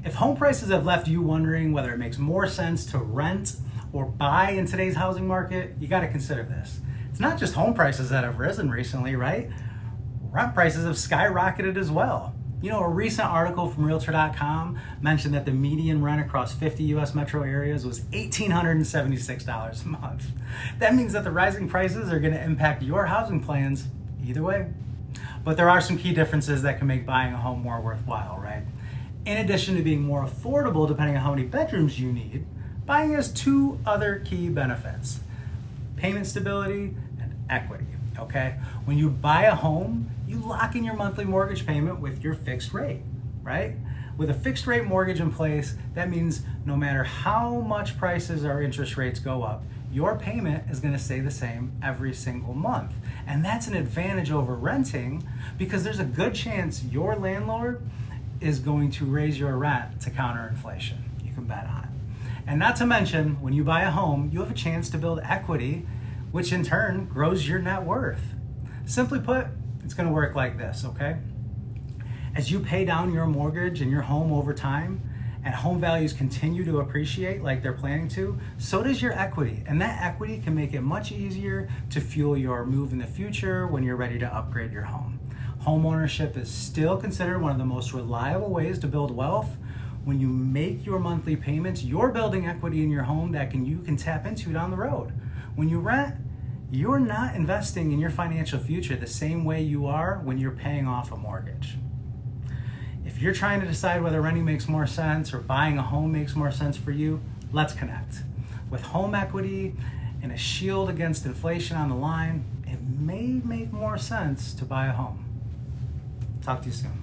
If home prices have left you wondering whether it makes more sense to rent or buy in today's housing market, you got to consider this. It's not just home prices that have risen recently, right? Rent prices have skyrocketed as well. You know, a recent article from Realtor.com mentioned that the median rent across 50 US metro areas was $1,876 a month. That means that the rising prices are going to impact your housing plans either way. But there are some key differences that can make buying a home more worthwhile, right? In addition to being more affordable depending on how many bedrooms you need, buying has two other key benefits: payment stability and equity, okay? When you buy a home, you lock in your monthly mortgage payment with your fixed rate, right? With a fixed rate mortgage in place, that means no matter how much prices or interest rates go up, your payment is going to stay the same every single month. And that's an advantage over renting because there's a good chance your landlord is going to raise your rent to counter inflation. You can bet on it. And not to mention, when you buy a home, you have a chance to build equity, which in turn grows your net worth. Simply put, it's going to work like this, okay? As you pay down your mortgage and your home over time, and home values continue to appreciate like they're planning to, so does your equity. And that equity can make it much easier to fuel your move in the future when you're ready to upgrade your home. Home ownership is still considered one of the most reliable ways to build wealth. When you make your monthly payments, you're building equity in your home that you can tap into down the road. When you rent, you're not investing in your financial future the same way you are when you're paying off a mortgage. If you're trying to decide whether renting makes more sense or buying a home makes more sense for you, let's connect. With home equity and a shield against inflation on the line, it may make more sense to buy a home. Talk to you soon.